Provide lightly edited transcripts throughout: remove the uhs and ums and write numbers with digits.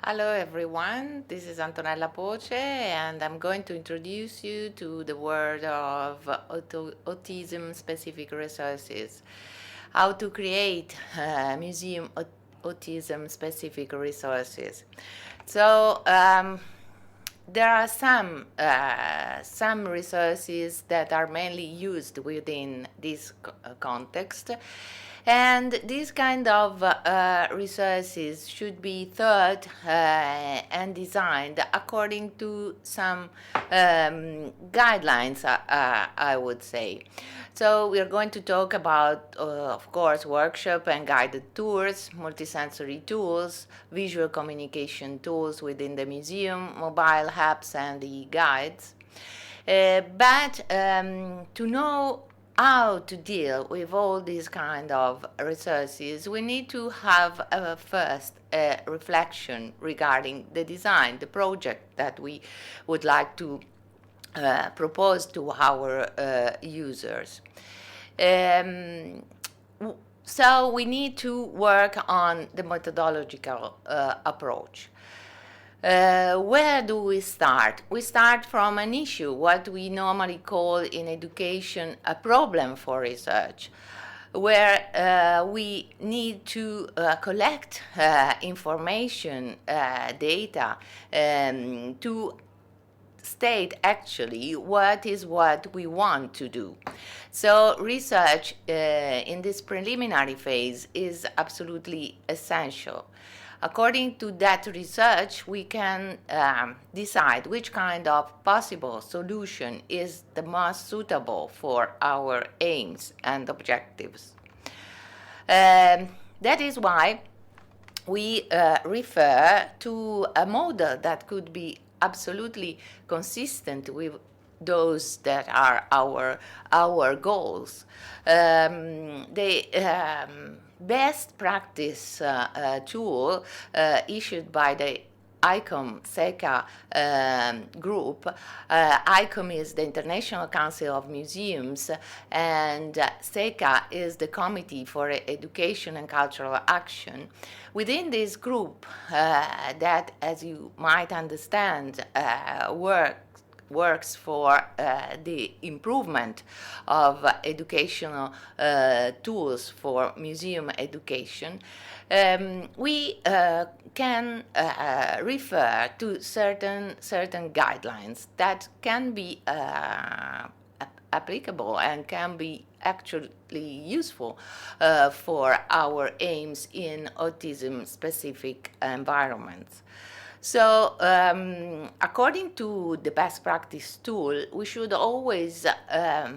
Hello everyone, this is Antonella Poce and I'm going to introduce you to the world of autism-specific resources. How to create museum autism-specific resources. So there are some resources that are mainly used within this context. And these kind of resources should be thought and designed according to some guidelines, I would say. So we are going to talk about, of course, workshop and guided tours, multisensory tools, visual communication tools within the museum, mobile apps and e-guides. But to know how to deal with all these kind of resources, we need to have first a reflection regarding the design, the project that we would like to propose to our users. So we need to work on the methodological approach. Where do we start? We start from an issue, what we normally call in education a problem for research, where we need to collect information, data, to state actually what we want to do. So research in this preliminary phase is absolutely essential. According to that research, we can decide which kind of possible solution is the most suitable for our aims and objectives. That is why we refer to a model that could be absolutely consistent with those that are our goals. The best practice tool issued by the ICOM-CECA group. ICOM is the International Council of Museums, and CECA is the Committee for Education and Cultural Action. Within this group, that, as you might understand, works for the improvement of educational tools for museum education, we can refer to certain guidelines that can be applicable and can be actually useful for our aims in autism-specific environments. So, according to the best practice tool, we should always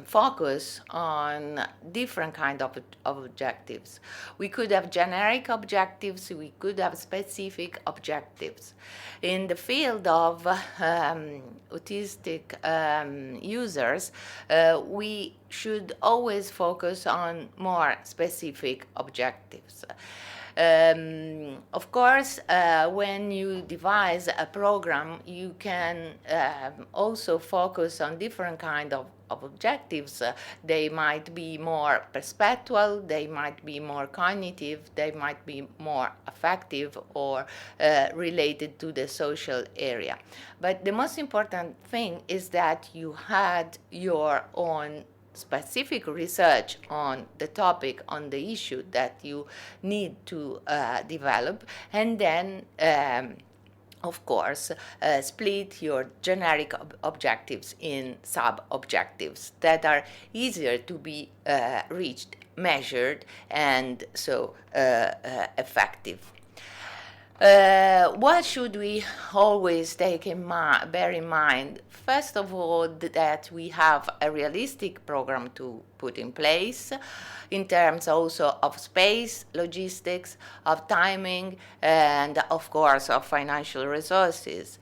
focus on different kind of objectives. We could have generic objectives, we could have specific objectives. In the field of autistic users, we should always focus on more specific objectives. Of course, when you devise a program, you can also focus on different kind of objectives. They might be more perceptual, they might be more cognitive, they might be more affective or related to the social area. But the most important thing is that you had your own specific research on the topic, on the issue that you need to develop, and then of course, split your generic objectives in sub-objectives that are easier to be reached, measured, and so effective. What should we always bear in mind? First of all, that we have a realistic program to put in place in terms also of space, logistics, of timing, and of course of financial resources.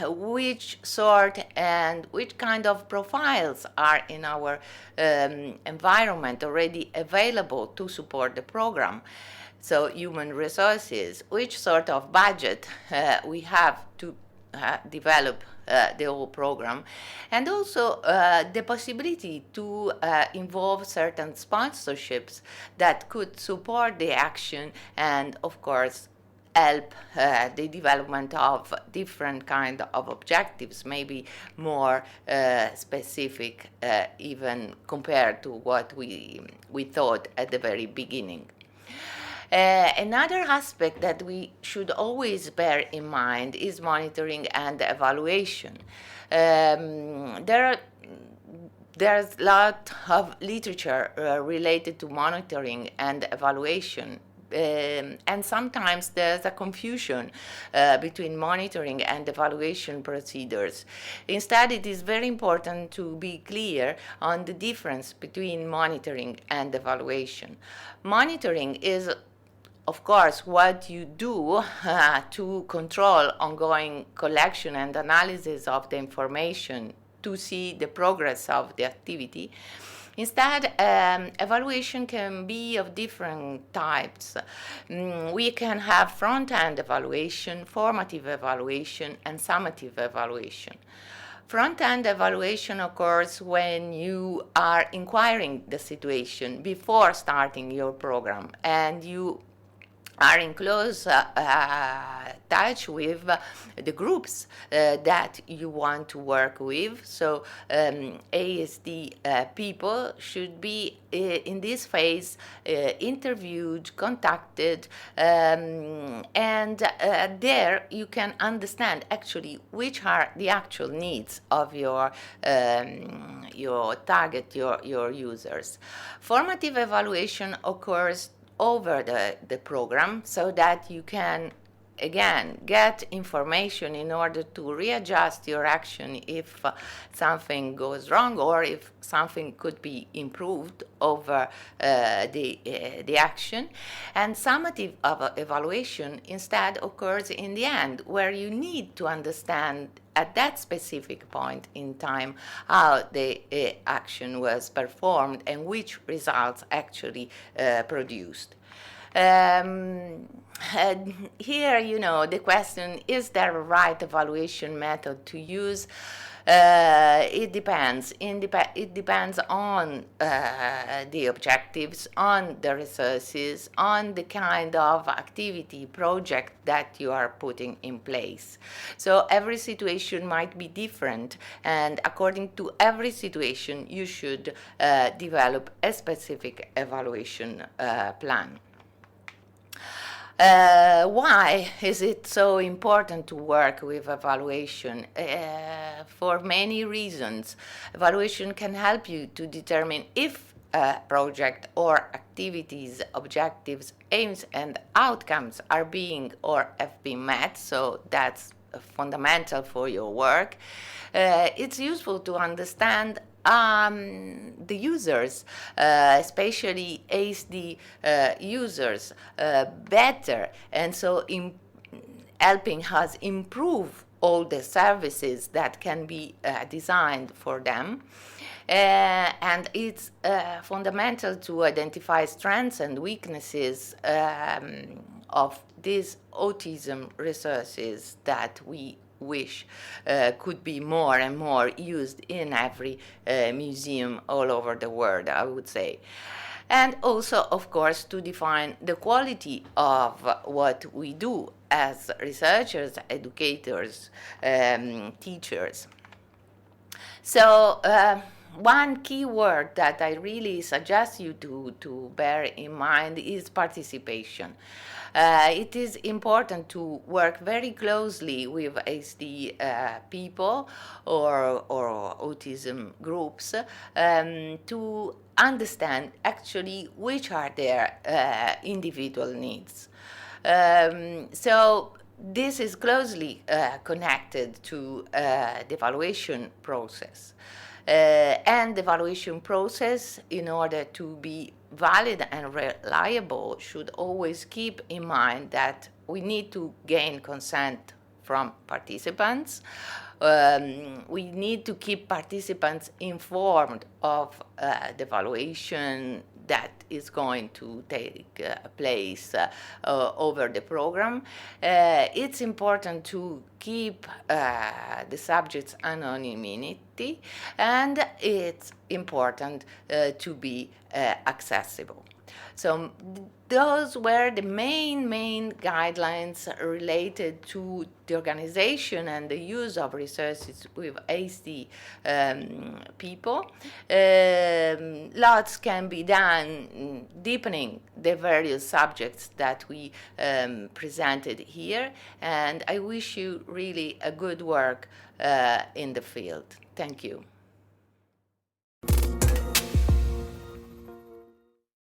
Which sort and which kind of profiles are in our environment already available to support the program? So human resources, which sort of budget we have to develop the whole program, and also the possibility to involve certain sponsorships that could support the action and, of course, help the development of different kind of objectives, maybe more specific even compared to what we thought at the very beginning. Another aspect that we should always bear in mind is monitoring and evaluation. There's a lot of literature related to monitoring and evaluation. And sometimes there's a confusion between monitoring and evaluation procedures. Instead, it is very important to be clear on the difference between monitoring and evaluation. Monitoring is, of course, what you do to control ongoing collection and analysis of the information to see the progress of the activity. Instead, evaluation can be of different types. We can have front-end evaluation, formative evaluation, and summative evaluation. Front-end evaluation occurs when you are inquiring the situation before starting your program, and you are in close touch with the groups that you want to work with. So ASD people should be in this phase interviewed, contacted, and there you can understand actually which are the actual needs of your target, your users. Formative evaluation occurs over the program so that you can again get information in order to readjust your action if something goes wrong or if something could be improved over the action. And summative evaluation instead occurs in the end, where you need to understand at that specific point in time how the action was performed and which results actually produced. Here, the question, is there a right evaluation method to use? It depends. It depends on the objectives, on the resources, on the kind of activity, project that you are putting in place. So every situation might be different, and according to every situation, you should develop a specific evaluation plan. Why is it so important to work with evaluation? For many reasons. Evaluation can help you to determine if a project or activities, objectives, aims, and outcomes are being or have been met, so that's fundamental for your work. It's useful to understand the users, especially ASD users, better, and so helping us improve all the services that can be designed for them. And it's fundamental to identify strengths and weaknesses of these autism resources that we wish could be more and more used in every museum all over the world, I would say. And also, of course, to define the quality of what we do as researchers, educators, teachers. So one key word that I really suggest you to bear in mind is participation. It is important to work very closely with ASD people or autism groups to understand actually which are their individual needs. So this is closely connected to the evaluation process. And the evaluation process, in order to be valid and reliable, should always keep in mind that we need to gain consent from participants. We need to keep participants informed of the evaluation that is going to take place over the program. It's important to keep the subject's anonymity, and it's important to be accessible. So those were the main guidelines related to the organization and the use of resources with ASD people. Lots can be done deepening the various subjects that we presented here, and I wish you really a good work in the field. Thank you.